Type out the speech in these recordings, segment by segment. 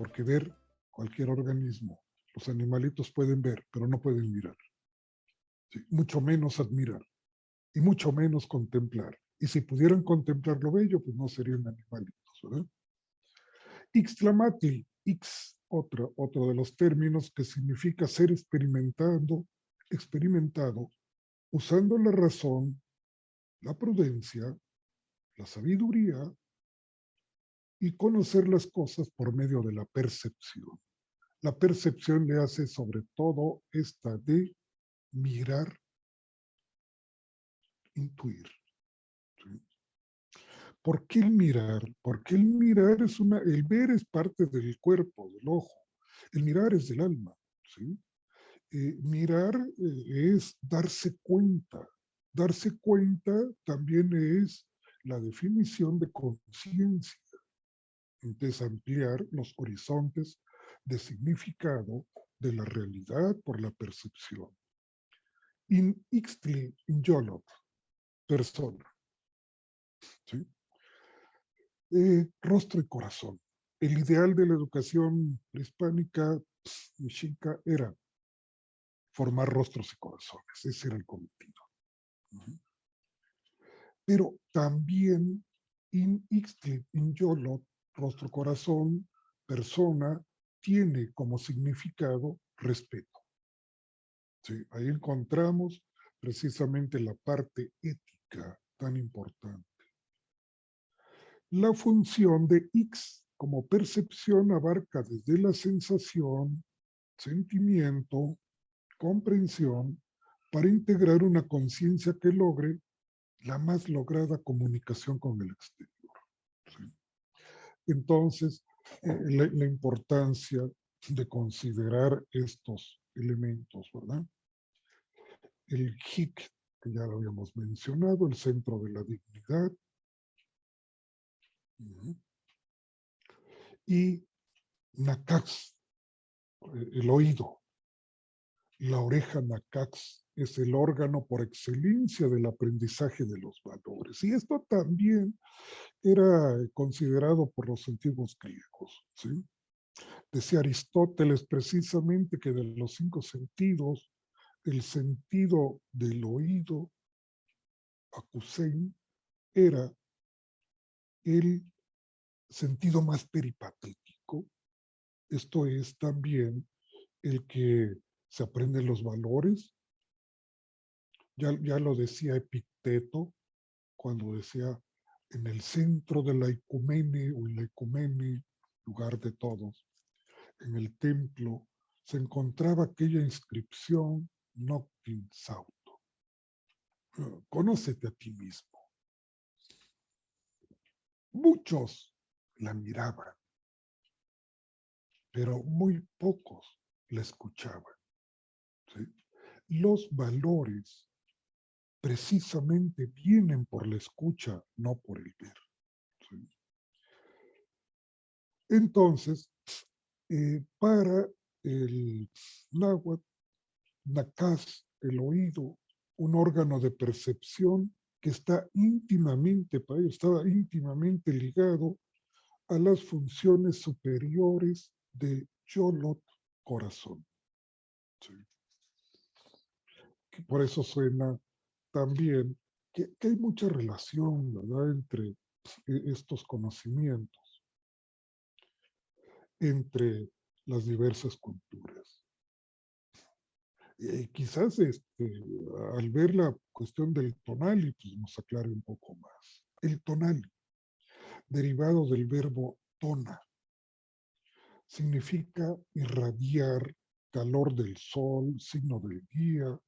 porque ver cualquier organismo, los animalitos pueden ver, pero no pueden mirar, ¿sí? Mucho menos admirar y mucho menos contemplar. Y si pudieran contemplar lo bello, pues no serían animalitos, ¿verdad? Ixtlamatl, otro de los términos que significa ser experimentado, usando la razón, la prudencia, la sabiduría y conocer las cosas por medio de la percepción. La percepción le hace sobre todo esta de mirar, intuir. ¿Sí? ¿Por qué el mirar? Porque el mirar el ver es parte del cuerpo, del ojo. El mirar es del alma. ¿Sí? Mirar es darse cuenta. Darse cuenta también es la definición de conciencia. Entonces, ampliar los horizontes de significado de la realidad por la percepción. In Ixtli, in Yolot, persona. ¿Sí? Rostro y corazón. El ideal de la educación hispánica mexica era formar rostros y corazones. Ese era el cometido. Pero también in Ixtli, in Yolot, rostro, corazón, persona, tiene como significado respeto. ¿Sí? Ahí encontramos precisamente la parte ética tan importante. La función de X como percepción abarca desde la sensación, sentimiento, comprensión, para integrar una conciencia que logre la más lograda comunicación con el exterior. ¿Sí? Entonces, la importancia de considerar estos elementos, ¿verdad? El HIC, que ya lo habíamos mencionado, el centro de la dignidad, y Nakax, el oído. La oreja Nakax es el órgano por excelencia del aprendizaje de los valores. Y esto también era considerado por los antiguos griegos, ¿sí? Decía Aristóteles precisamente que de los 5 sentidos, el sentido del oído, acousein, era el sentido más peripatético. Esto es también el que se aprenden los valores. Ya lo decía Epicteto cuando decía en el centro de la ecumene o en la ecumene, lugar de todos, en el templo, se encontraba aquella inscripción Noctin Sauto. Conócete a ti mismo. Muchos la miraban, pero muy pocos la escuchaban. ¿Sí? Los valores precisamente vienen por la escucha, no por el ver. ¿Sí? Entonces, para el náhuatl, Nacaz, el oído, un órgano de percepción que está estaba íntimamente ligado a las funciones superiores de Yolot, corazón. ¿Sí? Que por eso suena también que hay mucha relación, ¿verdad?, entre estos conocimientos, entre las diversas culturas. Quizás al ver la cuestión del tonali, pues nos aclare un poco más. El tonali, derivado del verbo tona, significa irradiar, calor del sol, signo del día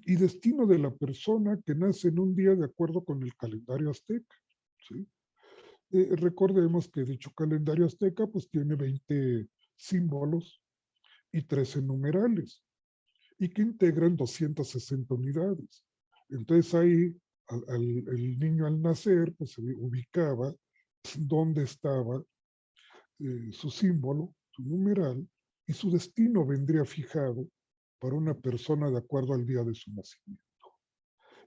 y destino de la persona que nace en un día de acuerdo con el calendario azteca. ¿Sí? Recordemos que dicho calendario azteca pues tiene 20 símbolos y 13 numerales, y que integran 260 unidades. Entonces ahí el niño al nacer pues se ubicaba dónde estaba su símbolo, su numeral, y su destino vendría fijado para una persona de acuerdo al día de su nacimiento.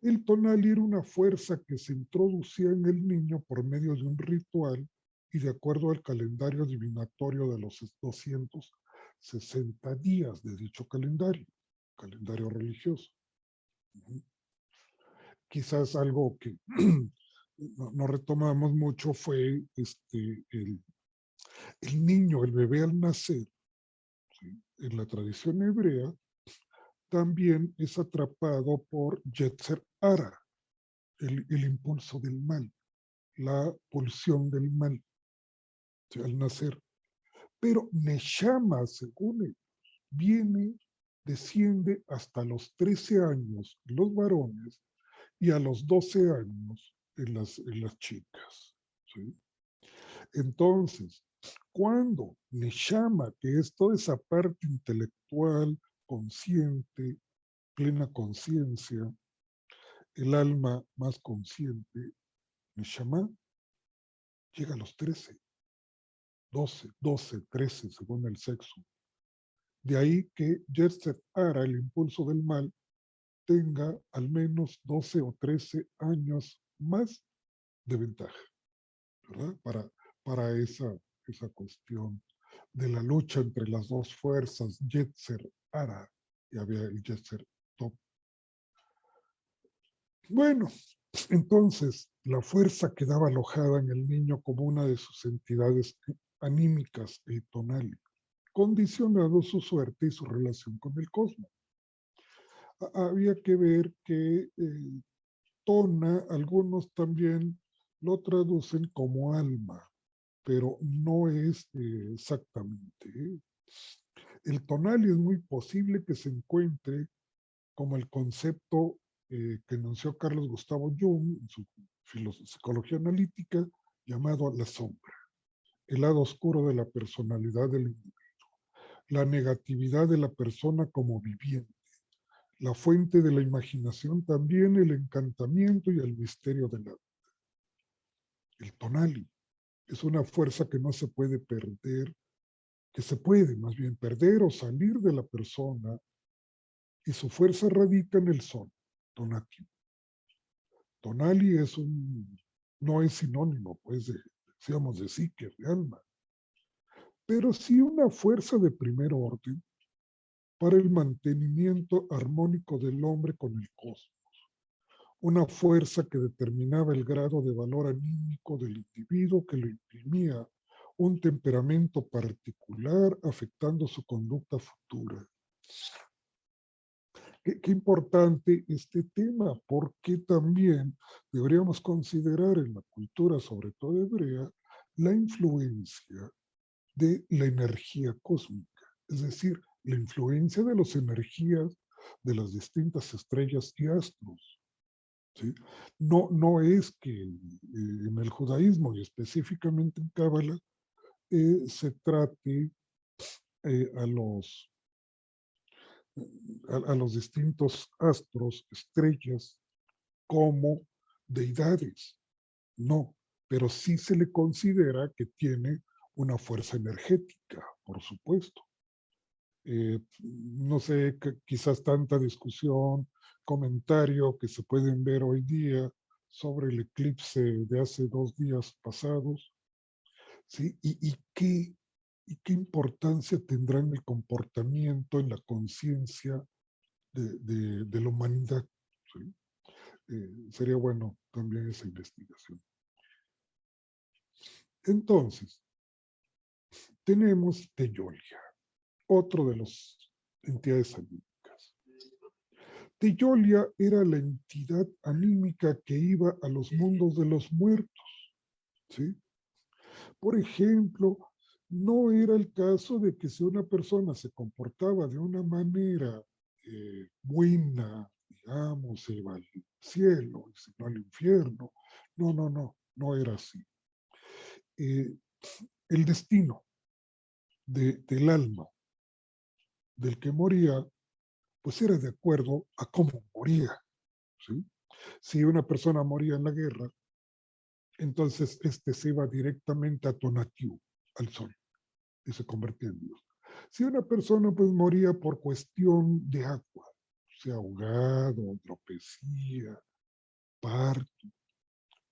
El tonal era una fuerza que se introducía en el niño por medio de un ritual y de acuerdo al calendario divinatorio de los 260 días de dicho calendario religioso. Quizás algo que no retomamos mucho fue el niño, el bebé al nacer, ¿sí? En la tradición hebrea, también es atrapado por Yetzer Hara, el impulso del mal, la pulsión del mal, ¿sí? Al nacer. Pero Neshama, según él, desciende hasta los 13 años en los varones y a los 12 años en las chicas, ¿sí? Entonces, cuando Neshama, que es toda esa parte intelectual, consciente, plena conciencia, el alma más consciente, Neshama, llega a los 13, 12, 13, según el sexo. De ahí que Yetzer Hara, el impulso del mal, tenga al menos 12 o 13 años más de ventaja, ¿verdad? Para esa cuestión de la lucha entre las dos fuerzas, Yetzer Hara, y había el Yetzer Top. Bueno, entonces la fuerza quedaba alojada en el niño como una de sus entidades anímicas y tonales, condicionando su suerte y su relación con el cosmos. Había que ver que tona, algunos también lo traducen como alma, pero no es exactamente. El tonal es muy posible que se encuentre como el concepto que enunció Carlos Gustavo Jung en su psicología analítica, llamado la sombra, el lado oscuro de la personalidad del individuo, la negatividad de la persona como viviente, la fuente de la imaginación también, el encantamiento y el misterio de la vida. El tonali es una fuerza que no se puede perder, que se puede más bien perder o salir de la persona, y su fuerza radica en el sol, tonati. Tonali no es sinónimo, pues, decíamos, de psique, de alma, pero sí una fuerza de primer orden para el mantenimiento armónico del hombre con el cosmos. Una fuerza que determinaba el grado de valor anímico del individuo, que lo imprimía un temperamento particular afectando su conducta futura. Qué importante este tema, porque también deberíamos considerar en la cultura, sobre todo hebrea, la influencia de la energía cósmica, es decir, la influencia de las energías de las distintas estrellas y astros. ¿Sí? No es que en el judaísmo y específicamente en Cábala se trate a los distintos astros, estrellas, como deidades. No, pero sí se le considera que tiene una fuerza energética, por supuesto. No sé, quizás tanta discusión, comentario que se pueden ver hoy día sobre el eclipse de hace 2 días pasados, ¿sí? ¿Y qué importancia tendrá en el comportamiento, en la conciencia de la humanidad? ¿Sí? Sería bueno también esa investigación. Entonces, tenemos Teyolia, otro de las entidades anímicas. Teyolia era la entidad anímica que iba a los mundos de los muertos, ¿sí? Por ejemplo, no era el caso de que si una persona se comportaba de una manera buena, digamos, se iba al cielo, y si no al infierno. No era así. El destino del alma del que moría, pues era de acuerdo a cómo moría, ¿sí? Si una persona moría en la guerra, entonces se iba directamente a Tonatiuh, al sol, y se convertía en Dios. Si una persona pues moría por cuestión de agua, sea ahogado, tropecía, parto,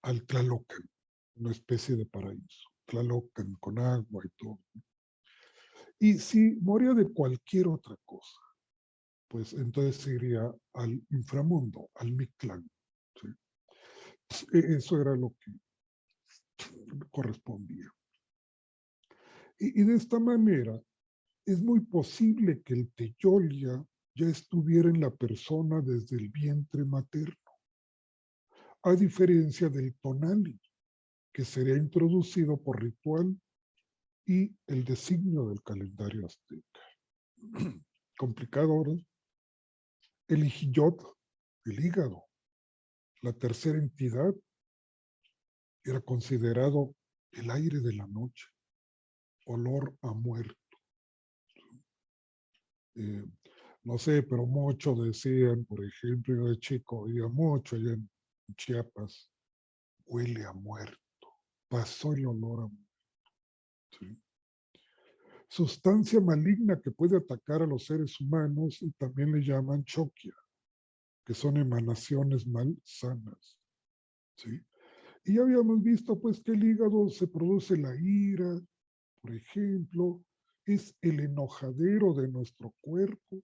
al Tlalocan, una especie de paraíso. Tlalocan con agua y todo. Y si moría de cualquier otra cosa, pues entonces se iría al inframundo, al Mictlán. ¿Sí? Eso era lo que correspondía. Y de esta manera, es muy posible que el Teyolia ya estuviera en la persona desde el vientre materno, a diferencia del Tonali, que sería introducido por ritual y el designio del calendario azteca. Complicado ahora. El Ijillot, el hígado, la tercera entidad, era considerado el aire de la noche, olor a muerto. Eh, no sé, pero muchos decían, por ejemplo, yo de chico oía mucho allá en Chiapas, huele a muerto, pasó el olor a muerto. ¿Sí? Sustancia maligna que puede atacar a los seres humanos y también le llaman choquia, que son emanaciones malsanas. ¿Sí? Y ya habíamos visto pues que el hígado se produce la ira, por ejemplo, es el enojadero de nuestro cuerpo.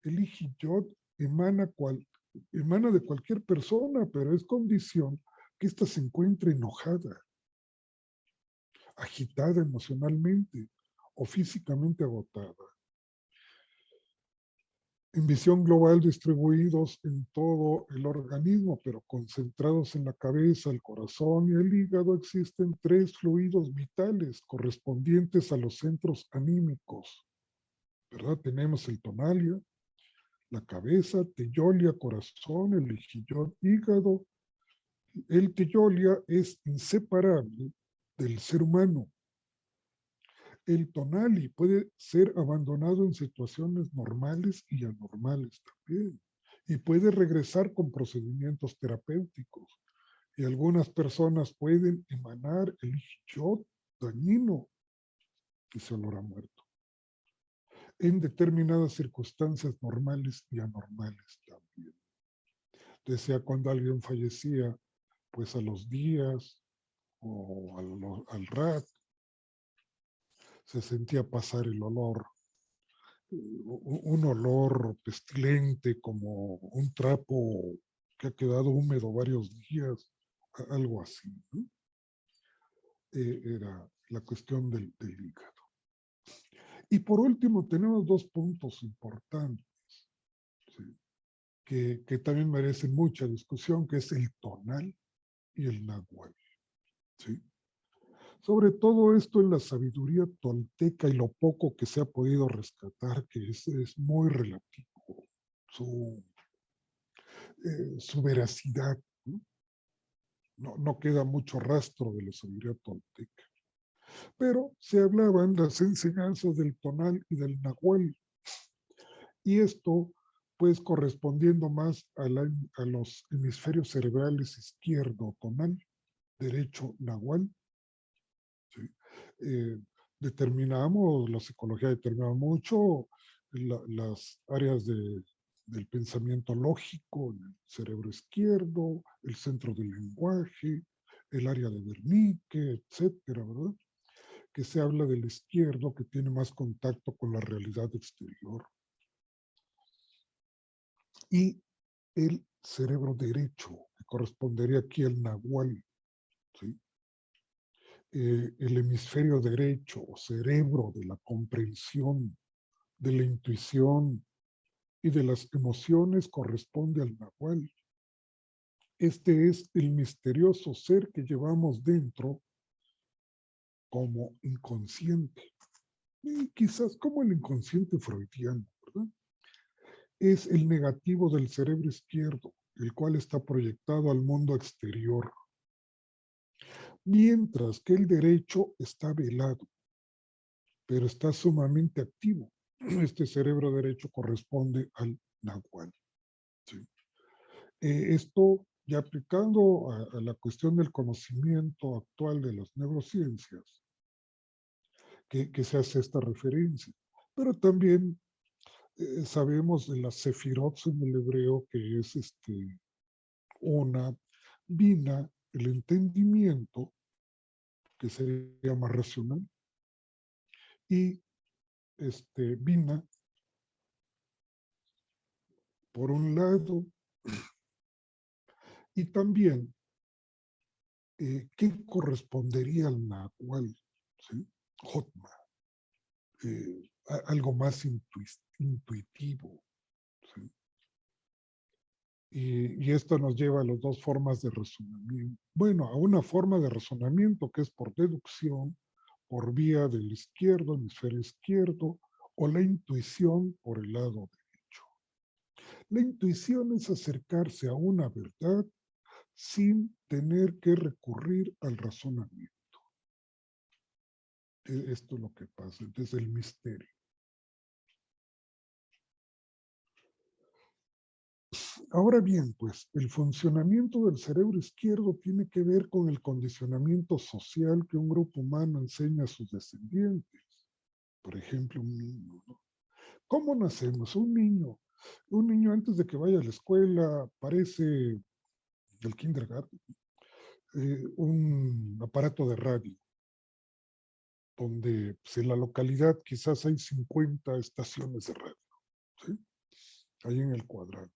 El Ijillot emana de cualquier persona, pero es condición que ésta se encuentre enojada, agitada emocionalmente o físicamente agotada. En visión global distribuidos en todo el organismo, pero concentrados en la cabeza, el corazón y el hígado, existen 3 fluidos vitales correspondientes a los centros anímicos, ¿verdad? Tenemos el tonalia, la cabeza, teyolia, corazón, el ijillón, hígado. El teyolia es inseparable del ser humano. El tonali puede ser abandonado en situaciones normales y anormales también. Y puede regresar con procedimientos terapéuticos. Y algunas personas pueden emanar el ijillot dañino, que se olor a muerto, en determinadas circunstancias normales y anormales también. Decía cuando alguien fallecía, pues a los días o al rato, se sentía pasar el olor, un olor pestilente como un trapo que ha quedado húmedo varios días, algo así, ¿no? Era la cuestión del hígado. Y por último, tenemos 2 puntos importantes, ¿sí? que también merecen mucha discusión, que es el tonal y el nahual. ¿Sí? Sobre todo esto en la sabiduría tolteca y lo poco que se ha podido rescatar, que es muy relativo, su veracidad. ¿No? No queda mucho rastro de la sabiduría tolteca. Pero se hablaban las enseñanzas del tonal y del nahual. Y esto, pues correspondiendo más a los hemisferios cerebrales izquierdo tonal, derecho nahual. ¿Sí? Determinamos, la psicología determina mucho las áreas del pensamiento lógico, el cerebro izquierdo, el centro del lenguaje, el área de Wernicke, etcétera, ¿verdad? Que se habla del izquierdo, que tiene más contacto con la realidad exterior. Y el cerebro derecho, que correspondería aquí al nahual, ¿sí? El hemisferio derecho o cerebro de la comprensión, de la intuición y de las emociones corresponde al nahual. Este es el misterioso ser que llevamos dentro como inconsciente. Y quizás como el inconsciente freudiano, ¿verdad? Es el negativo del cerebro izquierdo, el cual está proyectado al mundo exterior, mientras que el derecho está velado, pero está sumamente activo. Este cerebro derecho corresponde al nahual. ¿Sí? Esto ya aplicando a la cuestión del conocimiento actual de las neurociencias, que se hace esta referencia. Pero también sabemos de las sefirot en el hebreo, que es una, bina, el entendimiento, que sería más racional, y Vina, por un lado, y también qué correspondería al Nahual, ¿sí? Jotma, algo más intuitivo, ¿sí? Y esto nos lleva a las dos formas de razonamiento. Bueno, a una forma de razonamiento que es por deducción, por vía del izquierdo, hemisferio izquierdo, o la intuición por el lado derecho. La intuición es acercarse a una verdad sin tener que recurrir al razonamiento. Esto es lo que pasa, entonces el misterio. Ahora bien, pues el funcionamiento del cerebro izquierdo tiene que ver con el condicionamiento social que un grupo humano enseña a sus descendientes. Por ejemplo, un niño, ¿no? ¿Cómo nacemos? Un niño antes de que vaya a la escuela parece del kindergarten, un aparato de radio, donde pues, en la localidad quizás hay 50 estaciones de radio, ¿sí? Ahí en el cuadrante.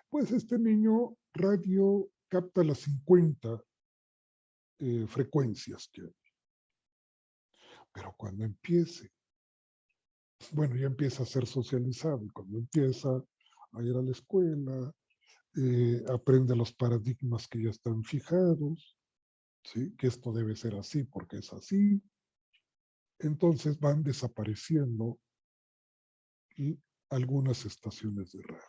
Pues este niño radio capta las 50 frecuencias que hay. Pero cuando empiece, bueno, ya empieza a ser socializado, y cuando empieza a ir a la escuela, aprende los paradigmas que ya están fijados, ¿sí? Que esto debe ser así porque es así. Entonces van desapareciendo algunas estaciones de radio,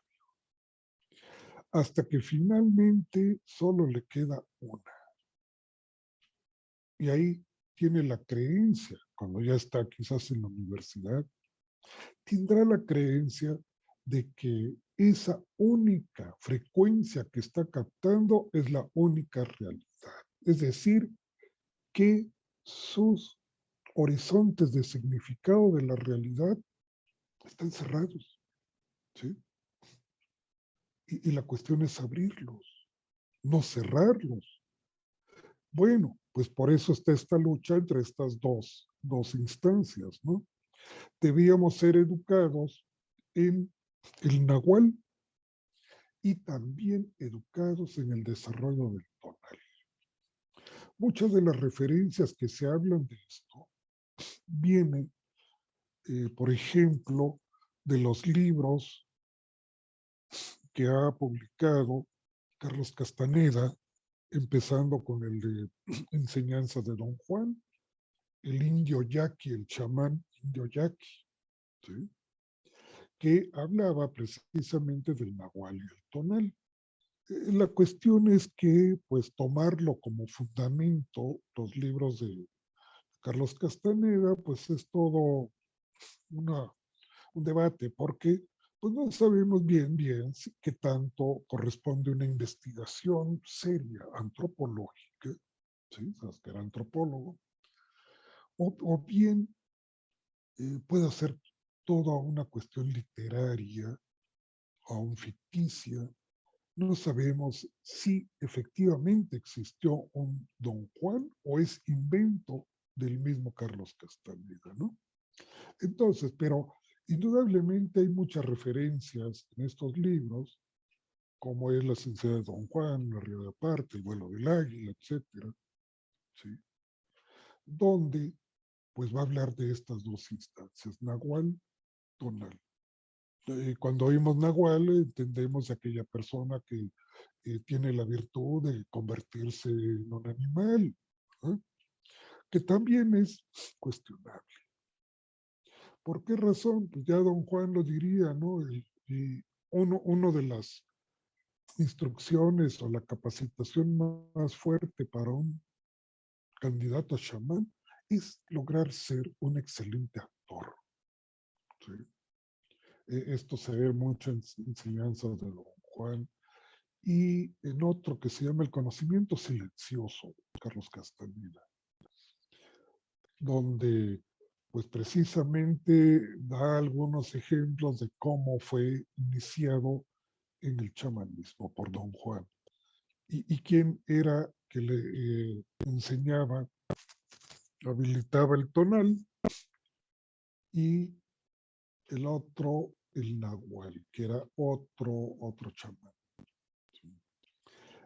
hasta que finalmente solo le queda una. Y ahí tiene la creencia, cuando ya está quizás en la universidad, tendrá la creencia de que esa única frecuencia que está captando es la única realidad. Es decir, que sus horizontes de significado de la realidad están cerrados, ¿sí? Y la cuestión es abrirlos, no cerrarlos. Bueno, pues por eso está esta lucha entre estas dos instancias, ¿no? Debíamos ser educados en el nahual y también educados en el desarrollo del tonal. Muchas de las referencias que se hablan de esto vienen, por ejemplo, de los libros que ha publicado Carlos Castaneda, empezando con el de Enseñanzas de Don Juan, el indio yaqui, el chamán indio yaqui, ¿sí? Que hablaba precisamente del nahual y el tonal. La cuestión es que, pues, tomarlo como fundamento, los libros de Carlos Castaneda, pues es todo un debate, porque pues no sabemos bien qué tanto corresponde a una investigación seria, antropológica, ¿sí? Sabes que era antropólogo, o bien puede ser toda una cuestión literaria o aún ficticia. No sabemos si efectivamente existió un Don Juan o es invento del mismo Carlos Castaneda, ¿no? Entonces, pero indudablemente hay muchas referencias en estos libros, como es La Sinceridad de Don Juan, La Río de Aparte, El Vuelo del Águila, etcétera, ¿sí? Donde pues va a hablar de estas dos instancias, Nahual, Tonal. Cuando oímos Nahual, entendemos a aquella persona que tiene la virtud de convertirse en un animal, ¿eh? Que también es cuestionable. ¿Por qué razón? Pues ya don Juan lo diría, ¿no? Y uno de las instrucciones o la capacitación más fuerte para un candidato a chamán es lograr ser un excelente actor, ¿sí? Esto se ve mucho en enseñanzas de don Juan y en otro que se llama El conocimiento silencioso, Carlos Castaneda, donde pues precisamente da algunos ejemplos de cómo fue iniciado en el chamanismo por don Juan y quién era que le enseñaba habilitaba el tonal, y el otro, el nahual, que era otro chamán.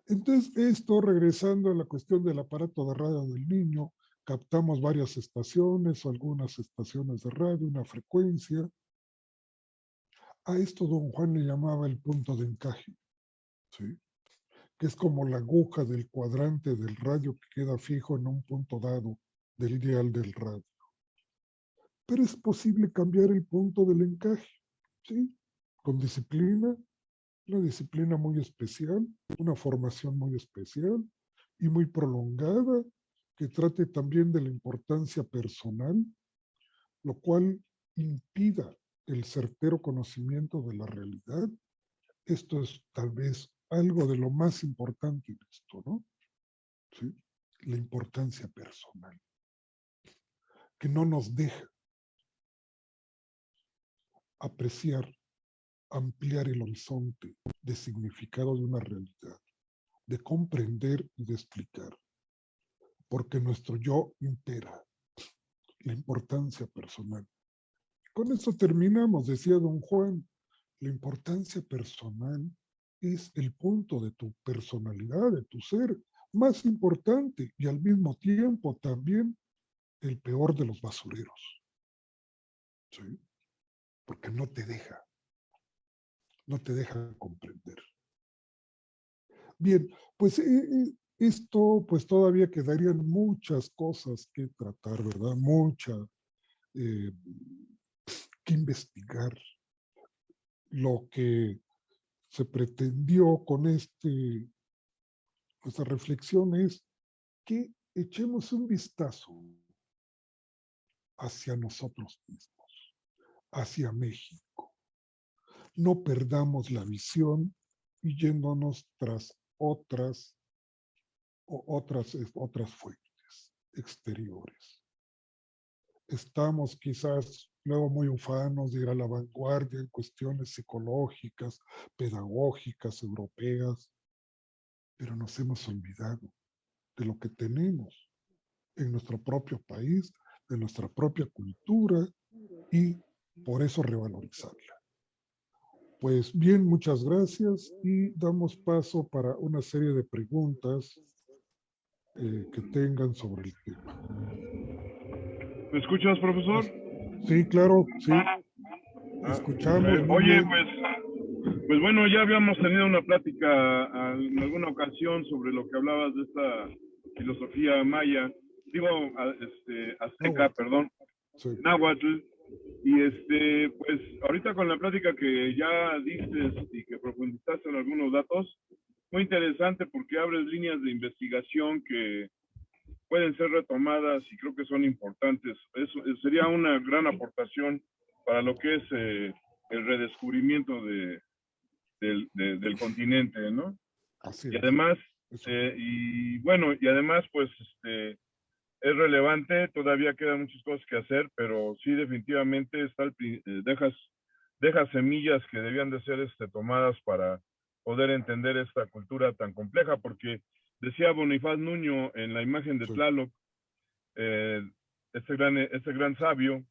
Entonces, esto, regresando a la cuestión del aparato de radio del niño, captamos varias estaciones, o algunas estaciones de radio, una frecuencia. A esto don Juan le llamaba el punto de encaje, ¿sí? Que es como la aguja del cuadrante del radio que queda fijo en un punto dado del dial del radio. Pero es posible cambiar el punto del encaje, ¿sí? Con disciplina, una disciplina muy especial, una formación muy especial y muy prolongada, que trate también de la importancia personal, lo cual impida el certero conocimiento de la realidad. Esto es tal vez algo de lo más importante en esto, ¿no? ¿Sí? La importancia personal, que no nos deja apreciar, ampliar el horizonte de significado de una realidad, de comprender y de explicar, porque nuestro yo impera, la importancia personal. Con eso terminamos, decía don Juan, la importancia personal es el punto de tu personalidad, de tu ser, más importante y al mismo tiempo también el peor de los basureros, ¿sí? Porque no te deja comprender. Bien, pues esto, pues todavía quedarían muchas cosas que tratar, ¿verdad? Eh, que investigar. Lo que se pretendió con esta reflexión es que echemos un vistazo hacia nosotros mismos, hacia México. No perdamos la visión y yéndonos tras otras fuentes exteriores. Estamos quizás luego muy ufanos de ir a la vanguardia en cuestiones psicológicas, pedagógicas, europeas, pero nos hemos olvidado de lo que tenemos en nuestro propio país, de nuestra propia cultura, y por eso revalorizarla. Pues bien, muchas gracias y damos paso para una serie de preguntas que tengan sobre el tema. ¿Me escuchas, profesor? Sí, claro, sí. Escuchamos muy Oye, bien. pues bueno, ya habíamos tenido una plática en alguna ocasión sobre lo que hablabas de esta filosofía maya, digo, azteca, Náhuatl, perdón, sí, náhuatl, y pues ahorita con la plática que ya diste y que profundizaste en algunos datos, muy interesante porque abres líneas de investigación que pueden ser retomadas y creo que son importantes. Eso sería una gran aportación para lo que es el redescubrimiento del continente, ¿no? así Y además, eso. y además, pues, es relevante, todavía quedan muchas cosas que hacer, pero sí definitivamente dejas semillas que debían de ser tomadas para poder entender esta cultura tan compleja, porque decía Bonifaz Nuño en la imagen de Sí, Tlaloc, eh, este gran sabio,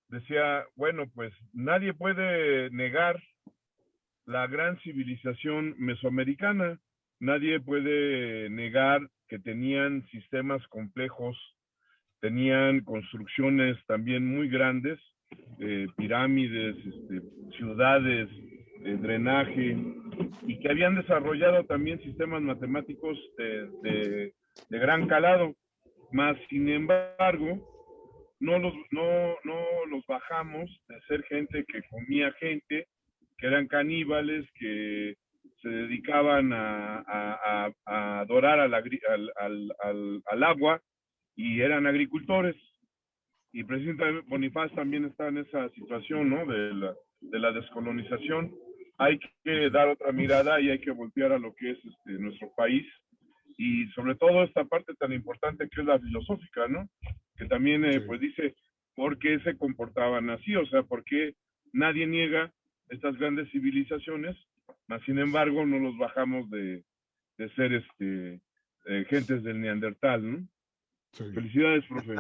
decía, bueno, pues nadie puede negar la gran civilización mesoamericana, nadie puede negar que tenían sistemas complejos, tenían construcciones también muy grandes, pirámides, ciudades, drenaje, y que habían desarrollado también sistemas matemáticos de gran calado. Más sin embargo, no los bajamos de ser gente que comía gente, que eran caníbales, que se dedicaban a adorar al agua y eran agricultores. Y presidente Bonifaz también está en esa situación, ¿no? De la descolonización. Hay que dar otra mirada y hay que voltear a lo que es nuestro país y sobre todo esta parte tan importante que es la filosófica, ¿no? Que también sí, pues dice por qué se comportaban así, o sea, por qué nadie niega estas grandes civilizaciones, mas sin embargo no los bajamos de ser gentes del Neandertal, ¿no? Sí. Felicidades, profe.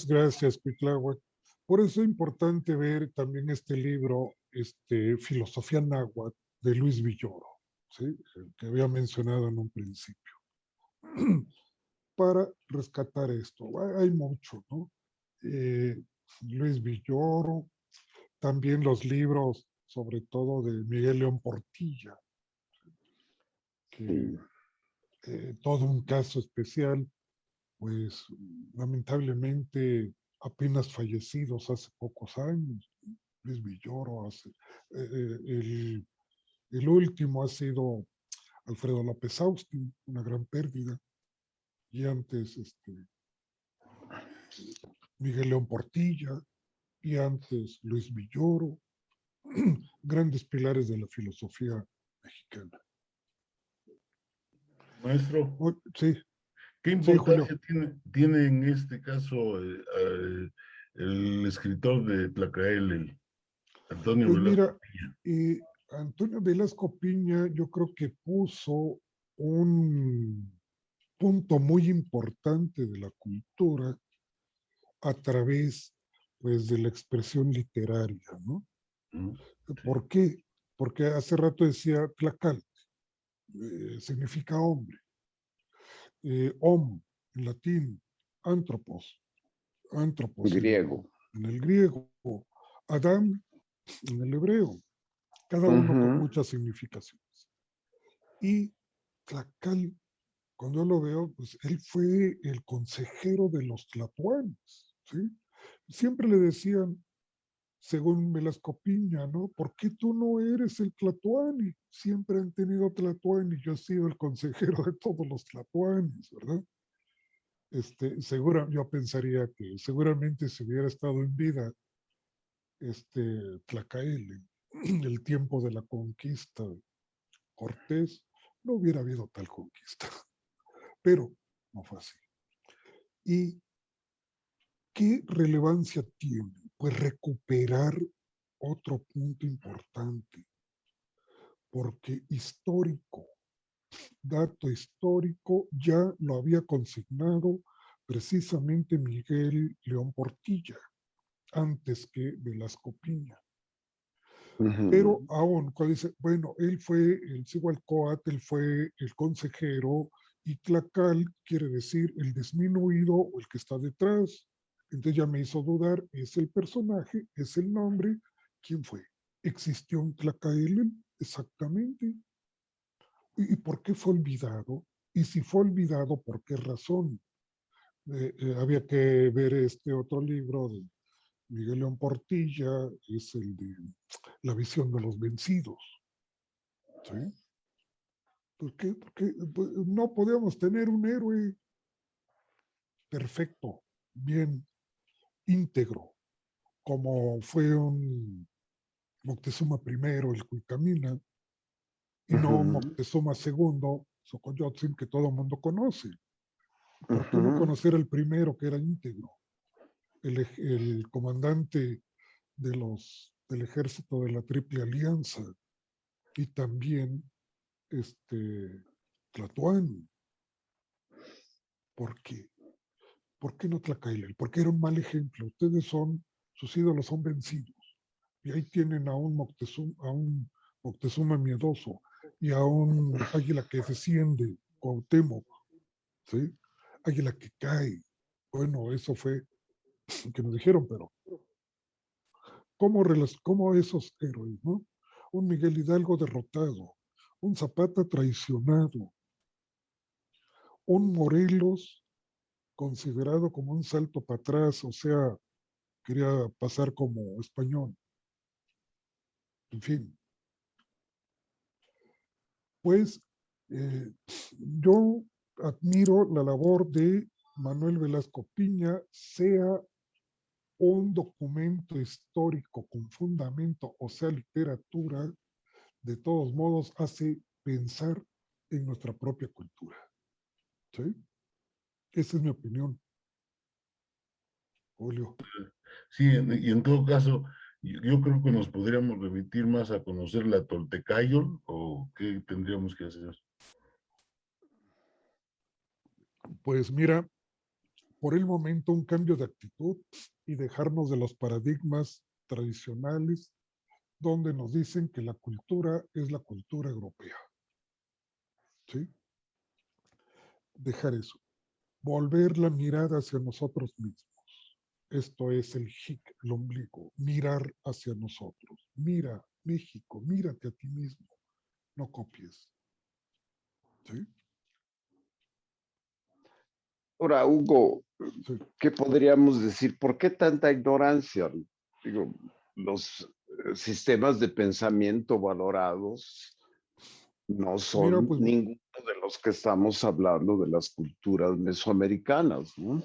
Gracias, Cuitláhuac. Por eso es importante ver también este libro, Filosofía Náhuatl, de Luis Villoro, ¿sí? El que había mencionado en un principio. Para rescatar esto, hay mucho, ¿no? Luis Villoro, también los libros, sobre todo de Miguel León Portilla, que todo un caso especial, pues lamentablemente apenas fallecidos hace pocos años. Luis Villoro, el último ha sido Alfredo López Austin, una gran pérdida, y antes Miguel León Portilla, y antes Luis Villoro, grandes pilares de la filosofía mexicana. Maestro, Sí, ¿qué sí, Julio. importancia tiene en este caso el escritor de Tlacaele, Antonio Pues Velasco mira, Piña? Antonio Velasco Piña yo creo que puso un punto muy importante de la cultura a través, pues, de la expresión literaria, ¿no? ¿No? ¿Por qué? Porque hace rato decía Tlacal, significa hombre. Homo, en latín, antropos, antropos Griego. en el griego, Adán en el hebreo, cada uno con muchas significaciones. Y Tlacal, cuando yo lo veo, pues él fue el consejero de los tlatoanes, ¿sí? Siempre le decían, según Velasco Piña, ¿no? ¿Por qué tú no eres el tlatoani? Siempre han tenido tlatoani, yo he sido el consejero de todos los tlatoanis, ¿verdad? Yo pensaría que seguramente si hubiera estado en vida, Tlacaele, el tiempo de la conquista de Cortés, no hubiera habido tal conquista, pero no fue así. ¿Y qué relevancia tiene? Pues recuperar otro punto importante, porque dato histórico, ya lo había consignado precisamente Miguel León Portilla, antes que Velasco Piña. Pero aún, cuando dice, bueno, él fue el Cihualcóatl, él fue el consejero, y Tlacal quiere decir el disminuido o el que está detrás. Entonces ya me hizo dudar, ¿es el personaje? ¿Es el nombre? ¿Quién fue? ¿Existió un Tlacaelen? Exactamente. ¿Y por qué fue olvidado? Y si fue olvidado, ¿por qué razón? Había que ver este otro libro de Miguel León Portilla, es el de La visión de los vencidos. ¿Sí? ¿Por qué? Porque pues, no podíamos tener un héroe perfecto, bien íntegro, como fue un Moctezuma I, el Cuicamina, y no Moctezuma II, Xocoyotzin, que todo el mundo conoce. ¿Por qué no conocer al primero que era íntegro? El comandante del ejército de la Triple Alianza, y también Tlatoani. ¿Por qué? ¿Por qué no Tlacaile? Porque era un mal ejemplo. Sus ídolos son vencidos. Y ahí tienen a un Moctezuma miedoso y a un águila que desciende, Cuauhtémoc, ¿sí? Águila que cae. Bueno, eso fue que nos dijeron, pero ¿cómo esos héroes, no? Un Miguel Hidalgo derrotado, un Zapata traicionado, un Morelos considerado como un salto para atrás, o sea, quería pasar como español. En fin, pues yo admiro la labor de Manuel Velasco Piña, sea un documento histórico con fundamento, o sea, literatura, de todos modos hace pensar en nuestra propia cultura. ¿Sí? Esa es mi opinión, Julio. Sí, y en todo caso, yo creo que nos podríamos remitir más a conocer la Toltecayon, o qué tendríamos que hacer. Pues mira, por el momento un cambio de actitud y dejarnos de los paradigmas tradicionales donde nos dicen que la cultura es la cultura europea. ¿Sí? Dejar eso. Volver la mirada hacia nosotros mismos. Esto es el hic, el ombligo. Mirar hacia nosotros. Mira, México, mírate a ti mismo. No copies. ¿Sí? Ahora, Hugo, Sí. ¿qué podríamos decir? ¿Por qué tanta ignorancia? Digo, los sistemas de pensamiento valorados no Mira, son pues, ninguno de los que estamos hablando de las culturas mesoamericanas, ¿no?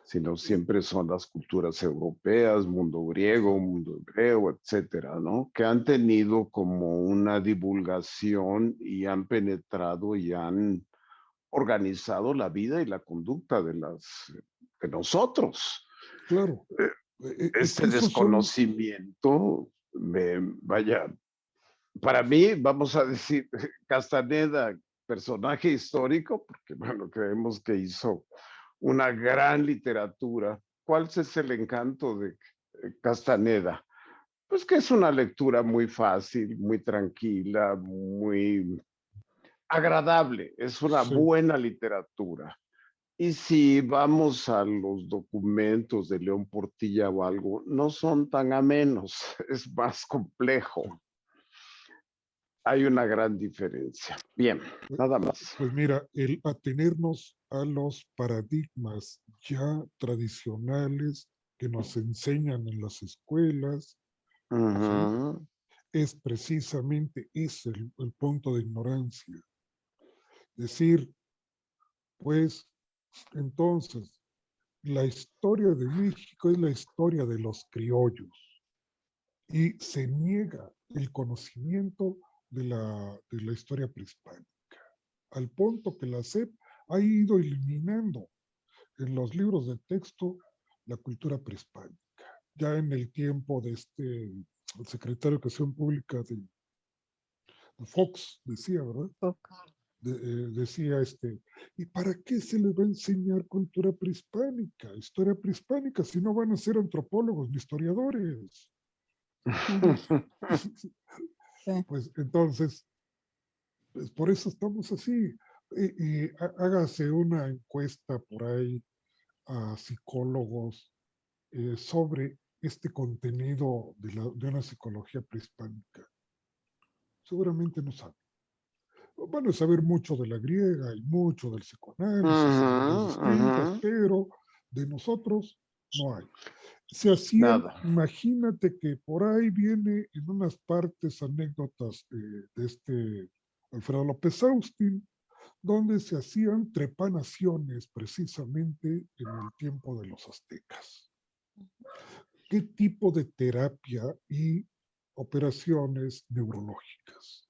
Sino siempre son las culturas europeas, mundo griego, mundo hebreo, etcétera, ¿no? Que han tenido como una divulgación y han penetrado y han organizado la vida y la conducta de nosotros. claro. Es que Este esos son, desconocimiento, vaya, para mí, vamos a decir, Castaneda, personaje histórico, porque bueno, creemos que hizo una gran literatura. ¿Cuál es el encanto de Castaneda? Pues que es una lectura muy fácil, muy tranquila, muy agradable, es una sí, buena literatura. Y si vamos a los documentos de León Portilla o algo, no son tan amenos, es más complejo. sí. Hay una gran diferencia. Bien, Pues, nada más. pues mira, el atenernos a los paradigmas ya tradicionales que nos enseñan en las escuelas, ¿sí? Ujú. Es precisamente ese el punto de ignorancia. Decir, pues, entonces, la historia de México es la historia de los criollos y se niega el conocimiento de la historia prehispánica, al punto que la SEP ha ido eliminando en los libros de texto la cultura prehispánica. Ya en el tiempo de el secretario de Educación Pública de Fox, decía, ¿verdad? Decía ¿y para qué se les va a enseñar cultura prehispánica, historia prehispánica, si no van a ser antropólogos ni historiadores? Sí. Pues entonces, pues por eso estamos así. Hágase una encuesta por ahí a psicólogos sobre este contenido de una psicología prehispánica. Seguramente no saben. Van a saber mucho de la griega y mucho del psicoanálisis y de las distintas, pero de nosotros no hay. Se hacían, Nada. imagínate que por ahí viene en unas partes anécdotas de Alfredo López Austin, donde se hacían trepanaciones precisamente en el tiempo de los aztecas. ¿Qué tipo de terapia y operaciones neurológicas?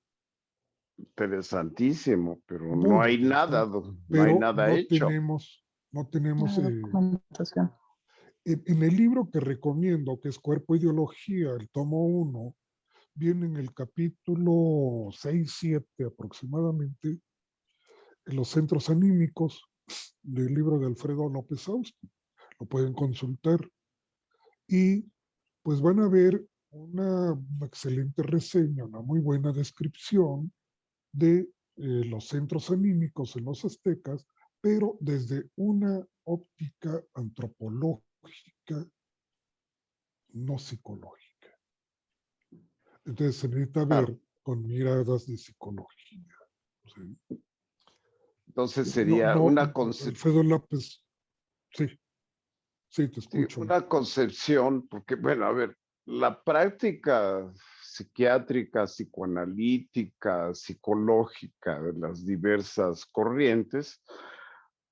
Interesantísimo, pero no Muy hay nada, interesante, no hay pero nada hecho. no tenemos, La documentación. en el libro que recomiendo, que es Cuerpo e Ideología, el tomo 1, viene en el capítulo 6, 7 aproximadamente, en los centros anímicos del libro de Alfredo López Austin. Lo pueden consultar. Y pues van a ver una excelente reseña, una muy buena descripción de los centros anímicos en los aztecas, pero desde una óptica antropológica, no psicológica. Entonces se necesita Claro. ver con miradas de psicología. ¿Sí? Entonces No, sería no, una concepción. Alfredo López, sí, sí, te Sí, escucho. una concepción, porque, bueno, a ver, la práctica psiquiátrica, psicoanalítica, psicológica de las diversas corrientes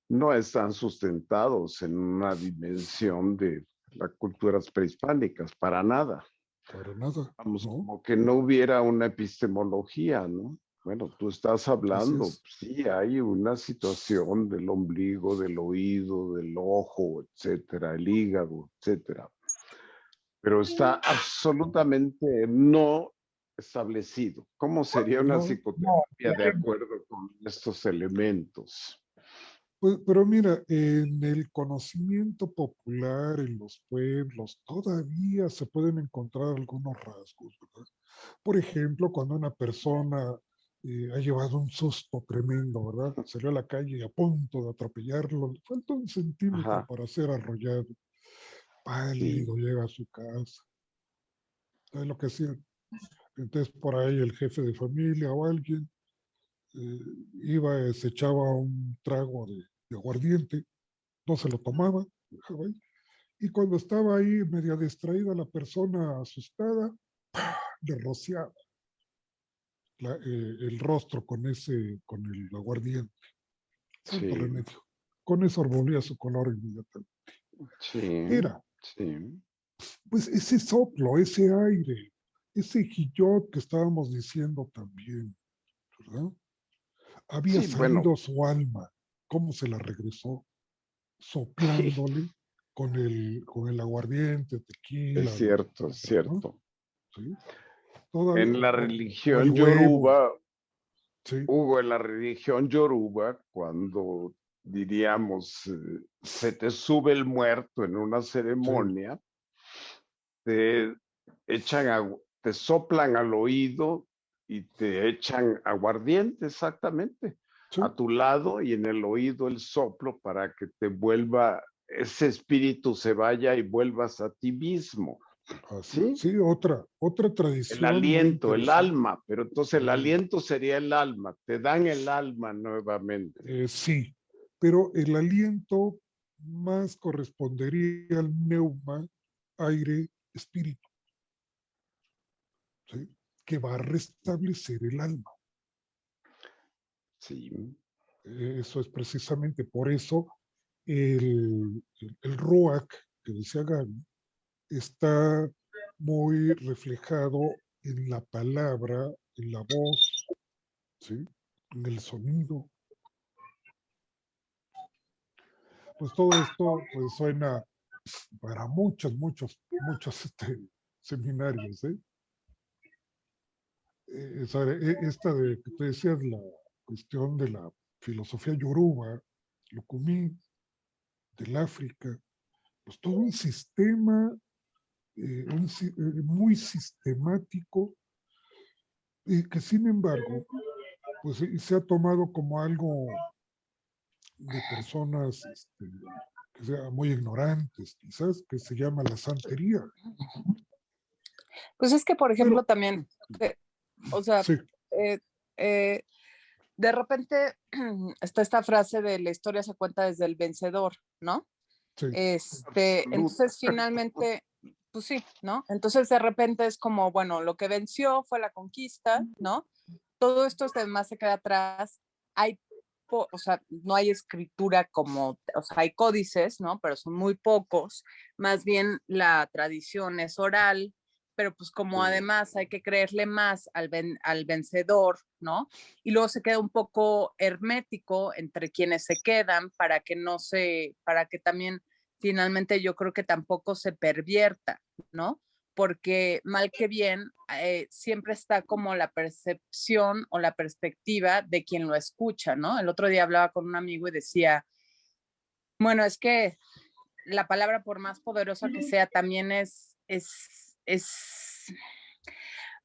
no están sustentados en una dimensión de las culturas prehispánicas, para nada. Para nada, Vamos, ¿no? como que no hubiera una epistemología, ¿no? Bueno, tú estás Así hablando, es. sí, hay una situación del ombligo, del oído, del ojo, etcétera, el hígado, etcétera, pero está absolutamente no establecido. ¿Cómo sería una No, psicoterapia de acuerdo con estos elementos? Pues, pero mira, en el conocimiento popular, en los pueblos, todavía se pueden encontrar algunos rasgos, ¿verdad? Por ejemplo, cuando una persona ha llevado un susto tremendo, ¿verdad? Salió a la calle a punto de atropellarlo, le falta un centímetro Ajá, para ser arrollado, sí, pálido, llega a su casa. ¿Sabes lo que hacía? Entonces, por ahí el jefe de familia o alguien eh, iba, se echaba un trago de aguardiente, no se lo tomaba, dejaba ahí, y cuando estaba ahí media distraída la persona asustada, le rociaba el rostro con el aguardiente. Santo sí, remedio. Con eso volvía su color inmediatamente. sí, Era, sí. pues, ese soplo, ese aire, ese guillot que estábamos diciendo también, ¿verdad? Había Sí, bueno, salido su alma. ¿Cómo se la regresó? Soplándole con el aguardiente, es tequila, lo que cierto, es compre, ¿no? cierto. ¿Sí? Todavía, En la o el religión huevo, yoruba, ¿sí? hubo en la religión yoruba, cuando diríamos, se te sube el muerto en una Sí, ceremonia, te te soplan al oído y te echan aguardiente, exactamente, sí, a tu lado y en el oído el soplo para que te vuelva, ese espíritu se vaya y vuelvas a ti mismo, así, ¿sí? sí, otra El tradición muy aliento, el interesante. alma, pero entonces el Sí, aliento sería el alma, te dan el alma nuevamente. sí, pero el aliento más correspondería al neuma, aire, espíritu, ¿sí? Que va a restablecer el alma. Sí, Eso es precisamente por eso el Ruach, que decía Gaby, está muy reflejado en la palabra, en la voz, ¿sí? En el sonido. Pues todo esto pues suena para muchos seminarios, ¿eh? Esta de que te decías, la cuestión de la filosofía yoruba, Lukumi, del África, pues todo un sistema muy sistemático que sin embargo, pues se ha tomado como algo de personas que sean muy ignorantes, quizás, que se llama la santería. Pues es que, por Pero ejemplo, también, o sea, sí, eh, eh, de repente está esta frase de la historia se cuenta desde el vencedor, ¿no? sí, absoluta. Entonces finalmente, pues sí, ¿no? Entonces de repente es como, bueno, lo que venció fue la conquista, ¿no? Todo esto además se queda atrás. Hay, o sea, no hay escritura como, o sea, hay códices, ¿no? Pero son muy pocos. Más bien la tradición es oral, pero pues como Sí. además hay que creerle más al vencedor, ¿no? Y luego se queda un poco hermético entre quienes se quedan para que no se, para que también finalmente yo creo que tampoco se pervierta, ¿no? Porque mal que bien, siempre está como la percepción o la perspectiva de quien lo escucha, ¿no? El otro día hablaba con un amigo y decía, bueno, es que la palabra, por más poderosa que sea, también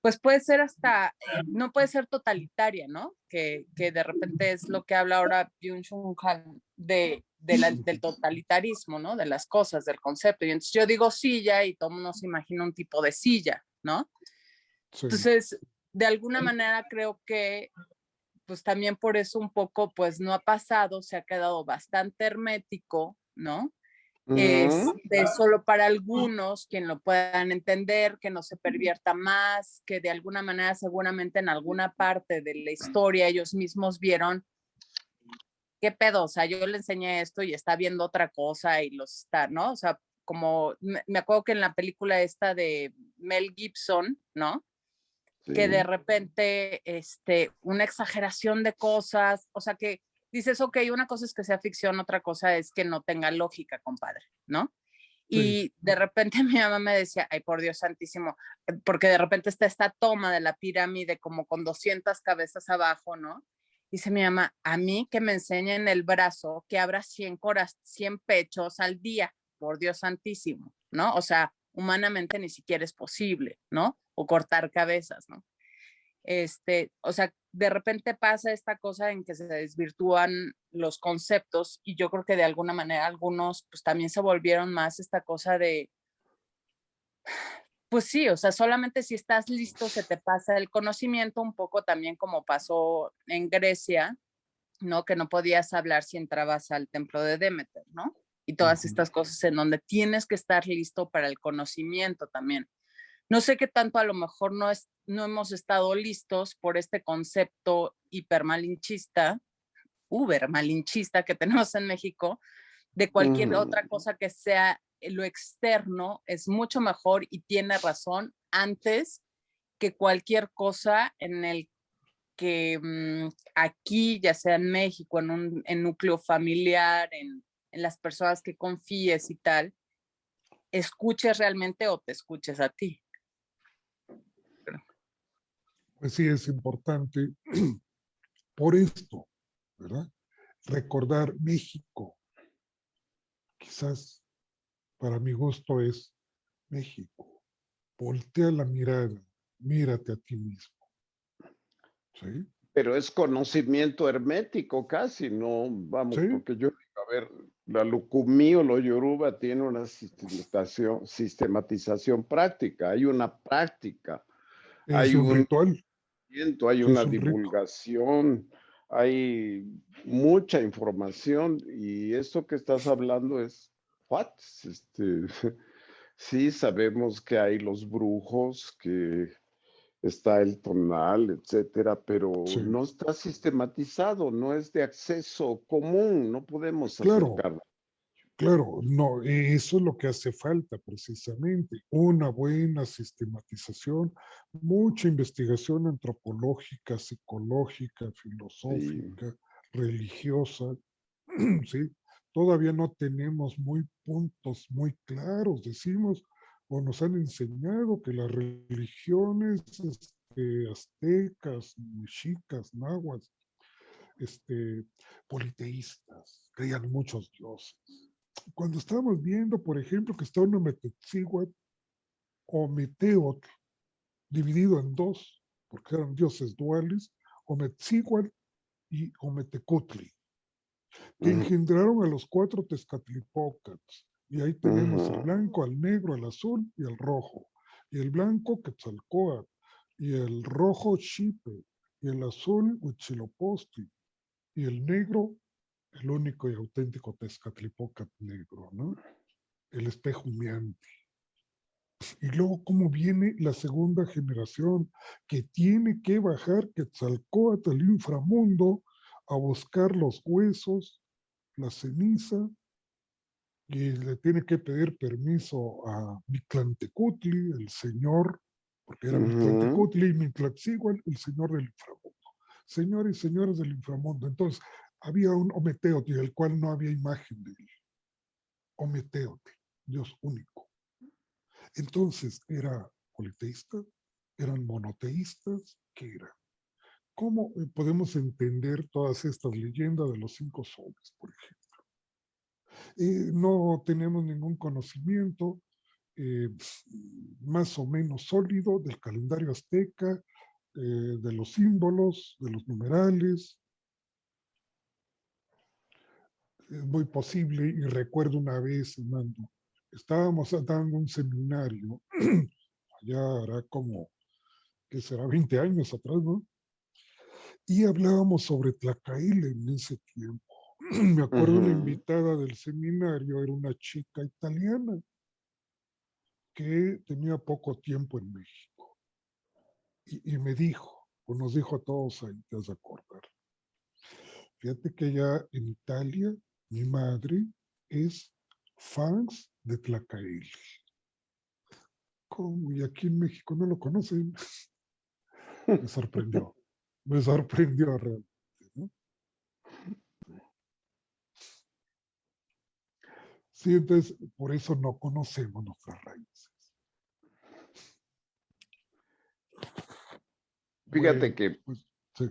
pues puede ser hasta, no puede ser totalitaria, ¿no? Que de repente es lo que habla ahora Byung-Chul Han del totalitarismo, ¿no? De las cosas, del concepto. Y entonces yo digo silla y todo el mundo se imagina un tipo de silla, ¿no? sí. Entonces, de alguna manera creo que pues también por eso un poco pues no ha pasado, se ha quedado bastante hermético, ¿no? Solo para algunos, quien lo puedan entender, que no se pervierta más, que de alguna manera seguramente en alguna parte de la historia ellos mismos vieron qué pedo, o sea, yo le enseñé esto y está viendo otra cosa y los está, ¿no? O sea, como me acuerdo que en la película esta de Mel Gibson, ¿no? Que de Sí, repente, una exageración de cosas, o sea, que dices, ok, una cosa es que sea ficción, otra cosa es que no tenga lógica, compadre, ¿no? Sí, Y de repente mi mamá me decía, ay, por Dios santísimo, porque de repente está esta toma de la pirámide como con 200 cabezas abajo, ¿no? Dice mi mamá, a mí que me enseñen el brazo, que abra 100 pechos al día, por Dios santísimo, ¿no? O sea, humanamente ni siquiera es posible, ¿no? O cortar cabezas, ¿no? O sea, de repente pasa esta cosa en que se desvirtúan los conceptos y yo creo que de alguna manera algunos pues también se volvieron más esta cosa de, pues sí, o sea, solamente si estás listo se te pasa el conocimiento, un poco también como pasó en Grecia, ¿no? Que no podías hablar si entrabas al templo de Demeter, ¿no? Y todas estas cosas en donde tienes que estar listo para el conocimiento también. No sé qué tanto a lo mejor no hemos estado listos por este concepto hipermalinchista, ubermalinchista que tenemos en México, de cualquier otra cosa que sea lo externo es mucho mejor y tiene razón antes que cualquier cosa en el que aquí, ya sea en México, en un núcleo familiar, en las personas que confíes y tal, escuches realmente o te escuches a ti. Pues sí, es importante por esto, ¿verdad? Recordar México. Quizás para mi gusto es México. Voltea la mirada, mírate a ti mismo. ¿Sí? Pero es conocimiento hermético casi, ¿no? Vamos, ¿Sí? porque yo, a ver, la Lucumí o lo Yoruba tiene una sistematización práctica, hay una práctica, Es hay un ritual. hay Sí, una es un rito. divulgación, hay mucha información y esto que estás hablando es, what? Sí, sabemos que hay los brujos, que está el tonal, etcétera, pero Sí, no está sistematizado, no es de acceso común, no podemos claro, acercarnos. claro, no, eso es lo que hace falta precisamente, una buena sistematización, mucha investigación antropológica, psicológica, Sí, filosófica, religiosa, ¿sí? Todavía no tenemos muy puntos muy claros, decimos, o nos han enseñado que las religiones aztecas, mexicas, nahuas, politeístas, creían en muchos dioses. Cuando estábamos viendo, por ejemplo, que está Ometeotzihuatl o Meteotl, dividido en dos, porque eran dioses duales, Ometzihuatl y Ometecutli, que engendraron a los 4 Tezcatlipócatl. Y ahí tenemos el blanco, al negro, al azul y al rojo. Y el blanco, Quetzalcóatl. Y el rojo, Xipe. Y el azul, Huitzilopochtli. Y el negro, el único y auténtico Tezcatlipócatl negro, ¿no? El espejo humeante. Y luego, ¿cómo viene la segunda generación que tiene que bajar Quetzalcóatl al inframundo a buscar los huesos, la ceniza, y le tiene que pedir permiso a Mictlantecutli, el señor, porque era Mictlantecutli y Mictlatzíhuatl, el señor del inframundo. Señores y señores del inframundo. Entonces, había un Ometeotl, del cual no había imagen de él. Ometeotl, Dios único. Entonces, ¿era politeísta? ¿Eran monoteístas? ¿Qué era? ¿Cómo podemos entender todas estas leyendas de los 5 soles, por ejemplo? No tenemos ningún conocimiento más o menos sólido del calendario azteca, de los símbolos, de los numerales. Es muy posible, y recuerdo una vez, Fernando, estábamos dando un seminario, ya hará como, que será 20 años atrás, ¿no? Y hablábamos sobre Tlacaile en ese tiempo. Me acuerdo la invitada del seminario era una chica italiana que tenía poco tiempo en México. Y me dijo, o nos dijo a todos ahí, te has de acordar. Fíjate que allá en Italia, mi madre es fans de Tlacaile. ¿Cómo? Y aquí en México no lo conocen. Me sorprendió realmente, ¿no? Sí, entonces, por eso no conocemos nuestras raíces. fíjate Bueno, que pues, sí.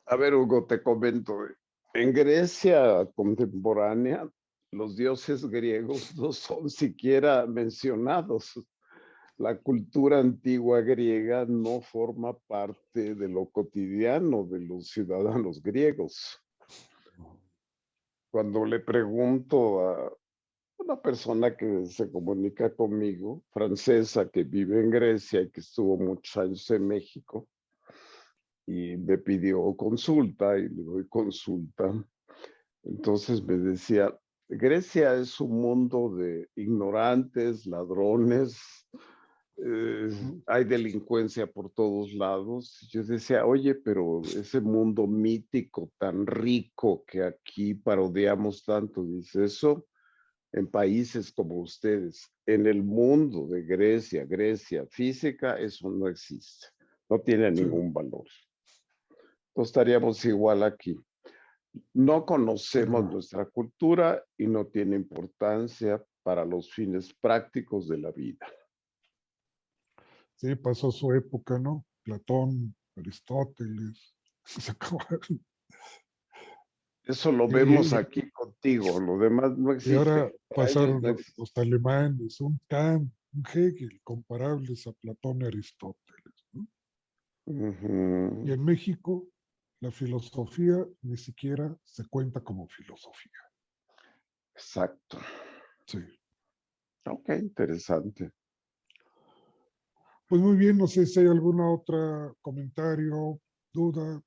A ver, Hugo, te comento. En Grecia contemporánea, los dioses griegos no son siquiera mencionados. La cultura antigua griega no forma parte de lo cotidiano de los ciudadanos griegos. Cuando le pregunto a una persona que se comunica conmigo, francesa, que vive en Grecia y que estuvo muchos años en México, y me pidió consulta y le doy consulta. Entonces me decía, Grecia es un mundo de ignorantes, ladrones, hay delincuencia por todos lados. Yo decía, oye, pero ese mundo mítico tan rico que aquí parodiamos tanto, dice eso, en países como ustedes, en el mundo de Grecia física, eso no existe, no tiene ningún valor. Entonces estaríamos igual aquí. No conocemos nuestra cultura y no tiene importancia para los fines prácticos de la vida. Sí, pasó su época, ¿no? Platón, Aristóteles, se acabaron. Eso lo vemos aquí contigo, lo demás no Y ahora existe. pasaron No existe. los alemanes, un Kant, un Hegel, comparables a Platón y Aristóteles, ¿no? Y en México, la filosofía ni siquiera se cuenta como filosofía. Exacto. Sí. Ok, interesante. Pues muy bien, no sé si hay alguna otra comentario, duda.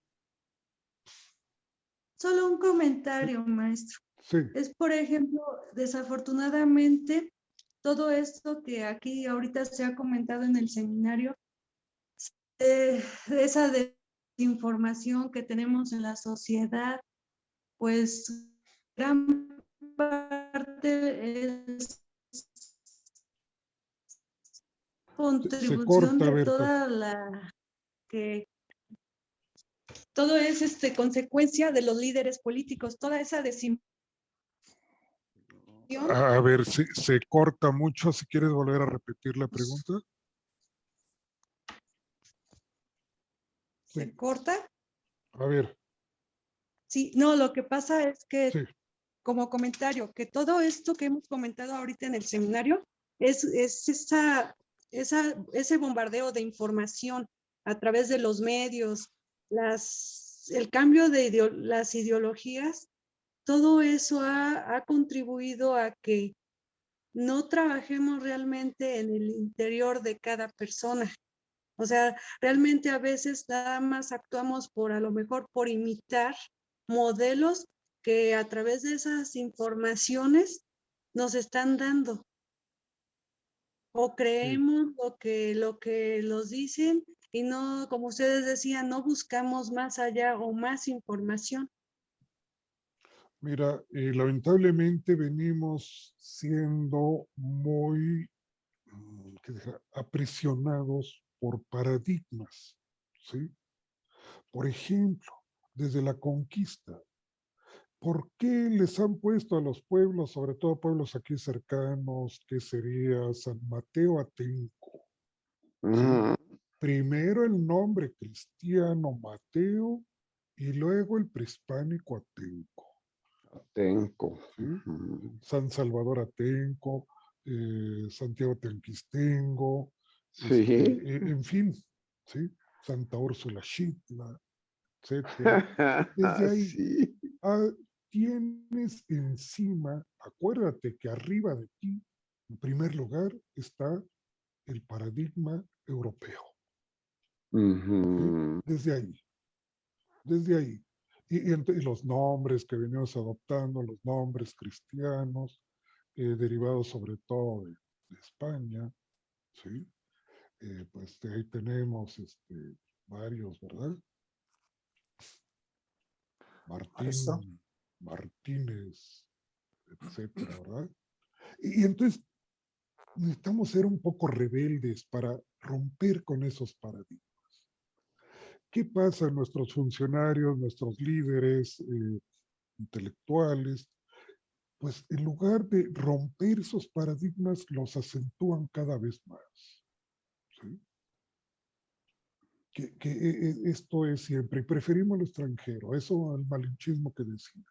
Solo un comentario, maestro. Sí. Es, por ejemplo, desafortunadamente, todo esto que aquí ahorita se ha comentado en el seminario, esa desinformación que tenemos en la sociedad, pues gran parte es contribución corta, de Berta. toda la que todo es consecuencia de los líderes políticos, toda esa desinformación. A ver, se corta mucho. Si quieres volver a repetir la pregunta. ¿Se corta? A ver. Sí, no, lo que pasa es que, Sí. como comentario, que todo esto que hemos comentado ahorita en el seminario es ese bombardeo de información a través de los medios, el cambio de las ideologías, todo eso ha contribuido a que no trabajemos realmente en el interior de cada persona. O sea, realmente a veces nada más actuamos a lo mejor por imitar modelos que a través de esas informaciones nos están dando. O creemos lo que los dicen y no, como ustedes decían, no buscamos más allá o más información. Mira, lamentablemente venimos siendo muy aprisionados por paradigmas, ¿sí? Por ejemplo, desde la conquista, ¿por qué les han puesto a los pueblos, sobre todo pueblos aquí cercanos, que sería San Mateo Atenco? ¿Sí? Primero el nombre cristiano Mateo y luego el prehispánico Atenco. Atenco. ¿Sí? San Salvador Atenco, Santiago Tenquistengo, Sí. en fin, ¿sí? Santa Úrsula Xitla, etc. Desde ahí Sí. tienes encima, acuérdate que arriba de ti, en primer lugar, está el paradigma europeo. ¿Sí? Desde ahí. Y los nombres que venimos adoptando, los nombres cristianos, derivados sobre todo de España, ¿sí? Pues de ahí tenemos varios, ¿verdad? Martínez, etcétera, ¿verdad? Y entonces necesitamos ser un poco rebeldes para romper con esos paradigmas. ¿Qué pasa? Nuestros funcionarios, nuestros líderes intelectuales, pues en lugar de romper esos paradigmas, los acentúan cada vez más. ¿Sí? esto es siempre, y preferimos lo extranjero, eso al malinchismo que decía,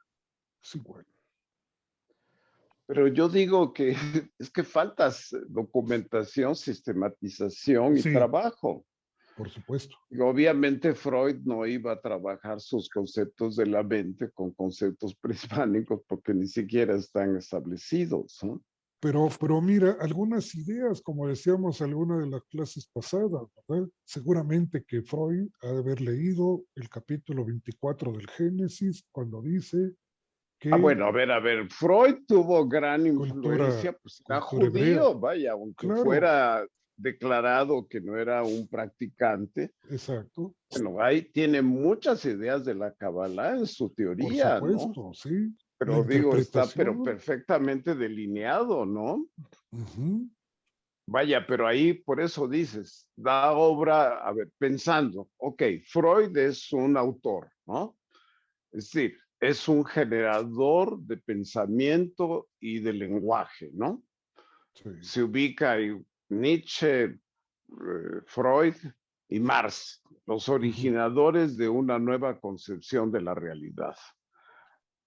es igual. Pero yo digo que es que falta documentación, sistematización y Sí, trabajo. por supuesto. Y obviamente Freud no iba a trabajar sus conceptos de la mente con conceptos prehispánicos porque ni siquiera están establecidos, ¿no? Pero mira, algunas ideas, como decíamos en alguna de las clases pasadas, ¿verdad? Seguramente que Freud ha de haber leído el capítulo 24 del Génesis cuando dice que Bueno, a ver, Freud tuvo gran cultura, influencia, pues era cultura hebrea, judío, vaya, aunque claro, fuera declarado que no era un practicante. exacto, Bueno, ahí tiene muchas ideas de la Kabbalah en su por teoría, ¿no? supuesto, sí, la Pero digo, está pero interpretación, perfectamente delineado, ¿no? ujú, Vaya, pero ahí por eso dices, da obra, a ver, pensando, ok, Freud es un autor, ¿no? Es decir, es un generador de pensamiento y de lenguaje, ¿no? sí, Se ubica en Nietzsche, Freud y Marx, los ujú. originadores de una nueva concepción de la realidad.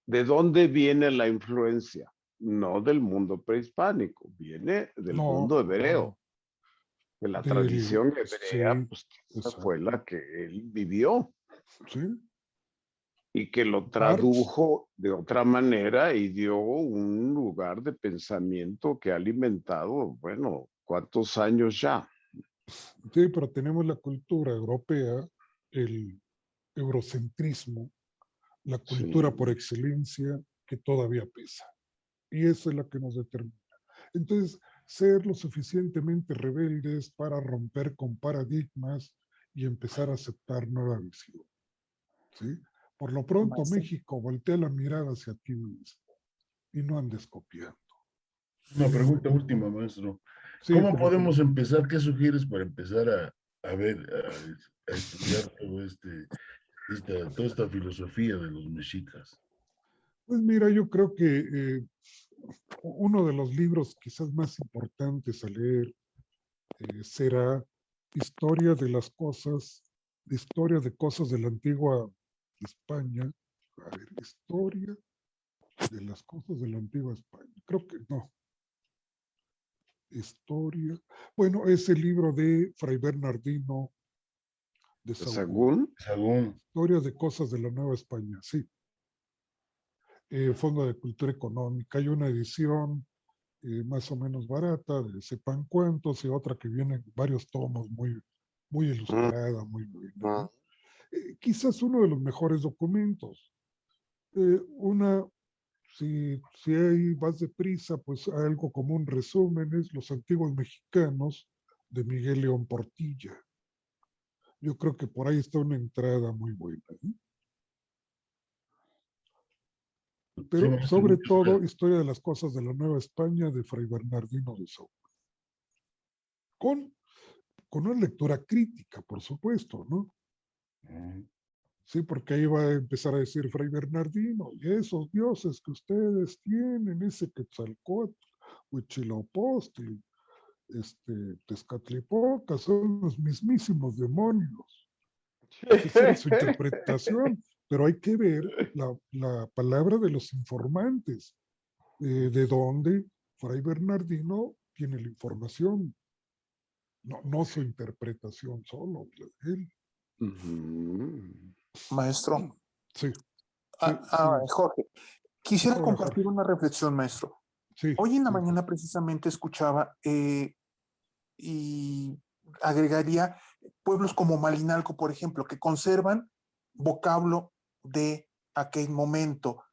¿De dónde viene la influencia? No del mundo prehispánico, viene del No, mundo no, hebreo, de la del, tradición hebrea, sí, pues esa fue exacto, la que él vivió sí, y que lo Marx, tradujo de otra manera y dio un lugar de pensamiento que ha alimentado, bueno, ¿cuántos años ya? sí, pero tenemos la cultura europea, el eurocentrismo, la cultura Sí. por excelencia que todavía pesa. Y eso es la que nos determina. Entonces, ser lo suficientemente rebeldes para romper con paradigmas y empezar a aceptar nueva visión. ¿Sí? Por lo pronto, Maestro. México, voltea la mirada hacia ti mismo y no andes copiando. Una pregunta última, maestro. Sí, ¿Cómo como te podemos digo. empezar? ¿Qué sugieres para empezar a ver, a estudiar todo toda esta filosofía de los mexicas? Pues mira, yo creo que uno de los libros quizás más importantes a leer será Historia de cosas de la antigua España. A ver, Historia de las cosas de la antigua España. Creo que no. Historia. Bueno, es el libro de Fray Bernardino de Sahagún. Según, Sagún. Historia de cosas de la Nueva España, sí. Fondo de Cultura Económica. Hay una edición más o menos barata, de sepan cuántos, y otra que viene en varios tomos, muy, muy ilustrada, muy buena, ¿no? Quizás uno de los mejores documentos. Una, si hay, vas deprisa, pues algo como un resumen es Los Antiguos Mexicanos de Miguel León Portilla. Yo creo que por ahí está una entrada muy buena, ¿eh? Sí, Pero maestro, sobre muchas todo, gracias. Historia de las Cosas de la Nueva España de Fray Bernardino de Sahagún. Con, con una lectura crítica, por supuesto, ¿no? Sí, porque ahí va a empezar a decir Fray Bernardino, y esos dioses que ustedes tienen, ese Quetzalcóatl, Huitzilopochtli, Tezcatlipoca, son los mismísimos demonios. Esa era su interpretación, pero hay que ver la palabra de los informantes, de dónde Fray Bernardino tiene la información, no su interpretación solo, la de él. Maestro. Sí, sí, Jorge, quisiera hola compartir Jorge. una reflexión, maestro. Sí, Hoy en la sí, mañana precisamente escuchaba y agregaría pueblos como Malinalco, por ejemplo, que conservan vocablo de aquel momento.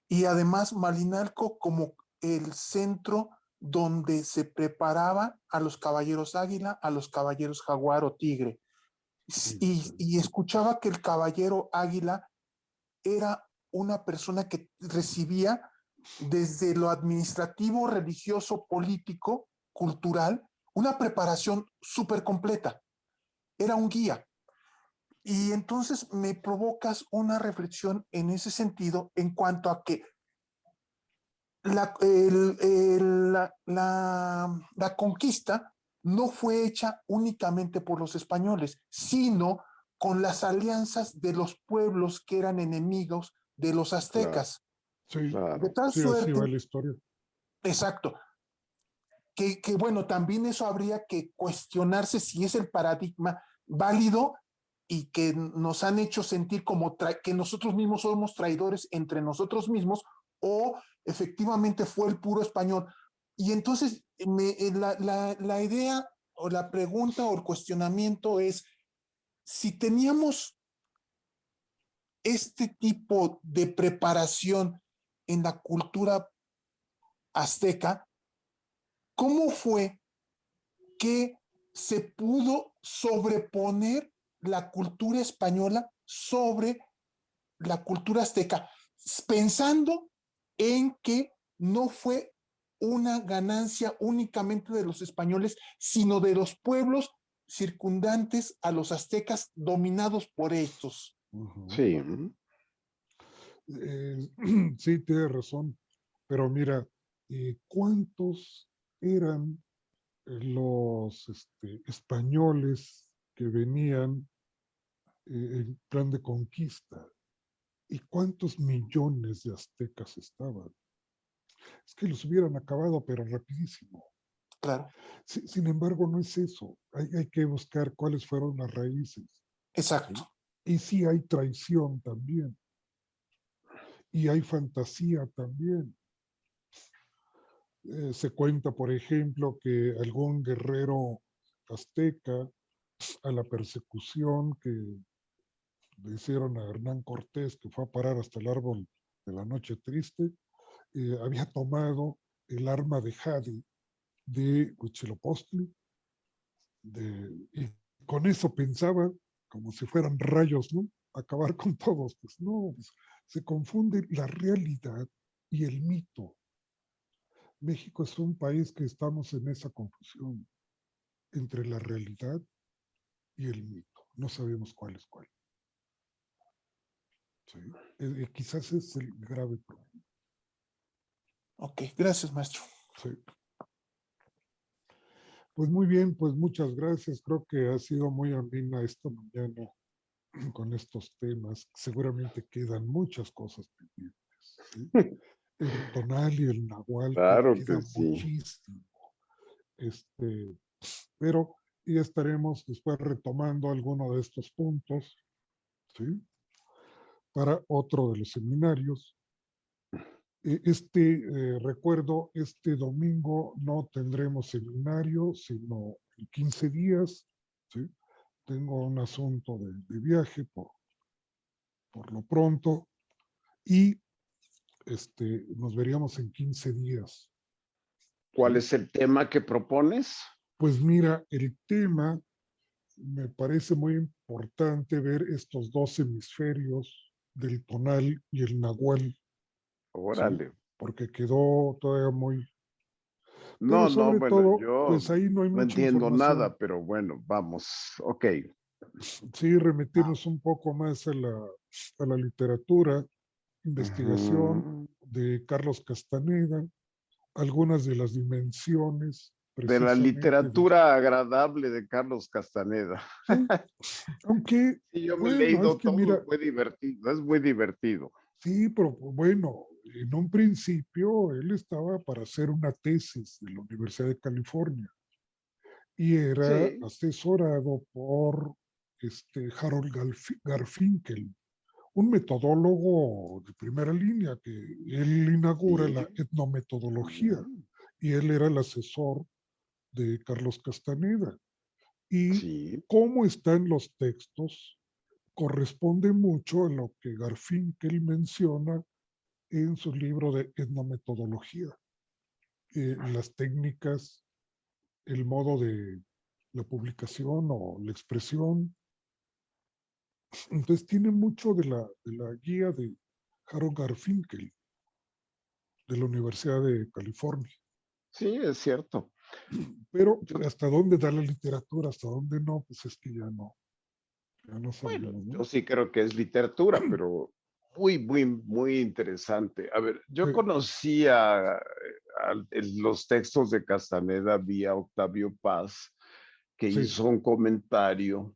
Y además Malinalco como el centro donde se preparaba a los caballeros águila, a los caballeros jaguar o tigre. Y escuchaba que el caballero águila era una persona que recibía desde lo administrativo, religioso, político, cultural, una preparación súper completa. Era un guía. Y entonces me provocas una reflexión en ese sentido en cuanto a que la conquista no fue hecha únicamente por los españoles, sino con las alianzas de los pueblos que eran enemigos de los aztecas. Sí, De Claro. tal sí, así suerte, va la historia. exacto, que bueno, también eso habría que cuestionarse si es el paradigma válido y que nos han hecho sentir como que nosotros mismos somos traidores entre nosotros mismos, o efectivamente fue el puro español. Y entonces la idea o la pregunta o el cuestionamiento es, si teníamos este tipo de preparación en la cultura azteca, ¿cómo fue que se pudo sobreponer la cultura española sobre la cultura azteca, pensando en que no fue una ganancia únicamente de los españoles, sino de los pueblos circundantes a los aztecas dominados por estos? Ujú. Sí. Sí, tienes razón, pero mira, ¿cuántos eran los españoles que venían en plan de conquista? ¿Y cuántos millones de aztecas estaban? Es que los hubieran acabado, pero rapidísimo. Claro, Sin embargo, no es eso. Hay que buscar cuáles fueron las raíces. exacto. Y sí hay traición también. Y hay fantasía también. Se cuenta, por ejemplo, que algún guerrero azteca, a la persecución que le hicieron a Hernán Cortés, que fue a parar hasta el árbol de la noche triste, había tomado el arma de jade de Huitzilopochtli, y con eso pensaba, como si fueran rayos, ¿no? Acabar con todos. Pues no, pues, se confunde la realidad y el mito. México es un país que estamos en esa confusión entre la realidad y el mito. No sabemos cuál es cuál. ¿Sí? Quizás es el grave problema. Ok, gracias, maestro. Sí. Pues muy bien, pues muchas gracias. Creo que ha sido muy amena esta mañana con estos temas. Seguramente quedan muchas cosas pendientes. ¿Sí? El tonal y el nahual Claro queda que sí. muchísimo. Pero ya estaremos después retomando alguno de estos puntos, ¿sí? Para otro de los seminarios. Recuerdo, este domingo no tendremos seminario, sino en 15 días, ¿sí? Tengo un asunto de viaje por lo pronto, y nos veríamos en 15 días. ¿Cuál ¿Sí? es el tema que propones? Pues mira, el tema me parece muy importante ver estos dos hemisferios del tonal y el nahual, ¿sí? Órale. Porque quedó todavía muy... Pero No, sobre bueno, todo, yo pues ahí no hay no mucha entiendo información. nada, pero bueno, vamos. Ok. Sí, remitirnos un poco más a la literatura, investigación Ujú. de Carlos Castaneda, algunas de las dimensiones De la precisamente literatura agradable de Carlos Castaneda. sí, aunque, Sí, yo me he bueno, es leído que todo, mira, fue divertido, es muy divertido. sí, pero bueno, en un principio él estaba para hacer una tesis de la Universidad de California y era Sí, asesorado por Harold Garfinkel, un metodólogo de primera línea que él inaugura sí. la etnometodología, Ujú. y él era el asesor de Carlos Castaneda. Y Sí, cómo están los textos corresponde mucho a lo que Garfinkel menciona en su libro de etnometodología. Las técnicas, el modo de la publicación o la expresión. Entonces tiene mucho de la guía de Harold Garfinkel de la Universidad de California. sí, es cierto. Pero Yo, hasta dónde da la literatura, hasta dónde no, pues es que ya no bueno, sabemos, ¿no? yo sí creo que es literatura, pero muy interesante. A ver, yo Sí, conocía los textos de Castaneda vía Octavio Paz, que sí, hizo un comentario.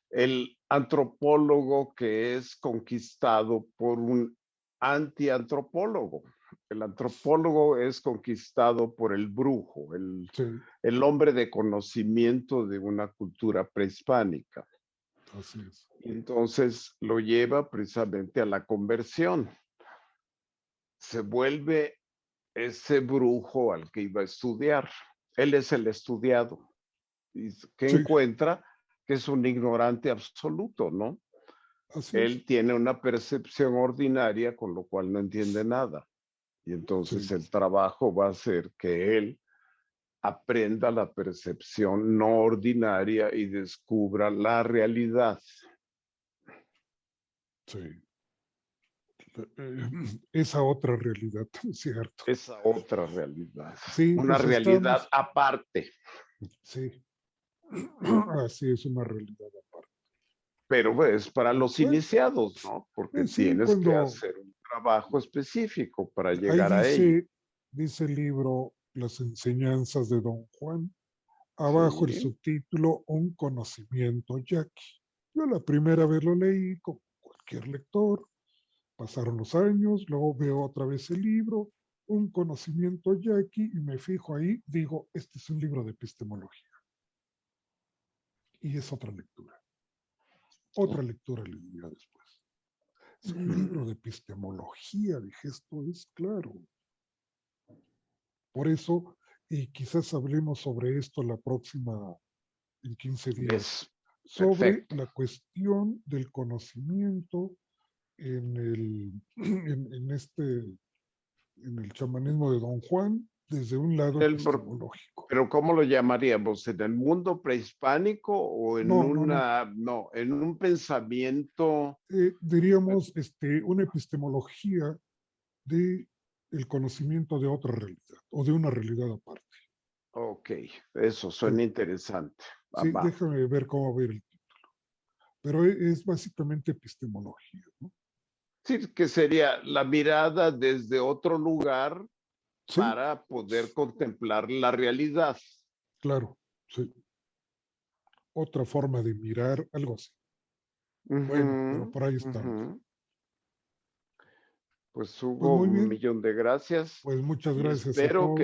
Él antropólogo que es conquistado por un antiantropólogo. El antropólogo es conquistado por el brujo, Sí, el hombre de conocimiento de una cultura prehispánica. así es. Y entonces lo lleva precisamente a la conversión. Se vuelve ese brujo al que iba a estudiar. Él es el estudiado. Y que Sí, encuentra que es un ignorante absoluto, ¿no? así Él es. tiene una percepción ordinaria, con lo cual no entiende nada. Y entonces Sí, el trabajo va a ser que él aprenda la percepción no ordinaria y descubra la realidad. sí. Esa otra realidad, cierto. Esa otra realidad. Sí, Una pues realidad estamos, aparte. sí, así es una realidad aparte. Pero es para los Bueno, iniciados, ¿no? Porque sí, tienes que cuando hacer un trabajo específico para ahí llegar a ello. dice el libro Las enseñanzas de Don Juan, abajo el Sí. subtítulo Un conocimiento yaqui. Yo la primera vez lo leí como cualquier lector, pasaron los años, luego veo otra vez el libro, Un conocimiento yaqui, y me fijo ahí, digo, este es un libro de epistemología. Y es otra lectura le diría después. Es un libro de epistemología, dije, esto es claro. Por eso, y quizás hablemos sobre esto la próxima, en 15 días, Es sobre perfecto. la cuestión del conocimiento en en el chamanismo de Don Juan, desde un lado epistemológico. Pero ¿cómo lo llamaríamos? ¿En el mundo prehispánico o en No, no, no. no, en un pensamiento? Diríamos una epistemología de el conocimiento de otra realidad o de una realidad aparte. Ok, eso Sí, suena interesante. sí, Va. déjame ver cómo ver el título. Pero es básicamente epistemología, ¿no? Sí, que sería la mirada desde otro lugar Sí, para poder contemplar la realidad. claro, sí. Otra forma de mirar, algo así. Bueno, pero Ujú, por ahí estamos. ujú. Pues Pues Hugo, muy un bien, millón de gracias pues muchas y gracias a espero todos. que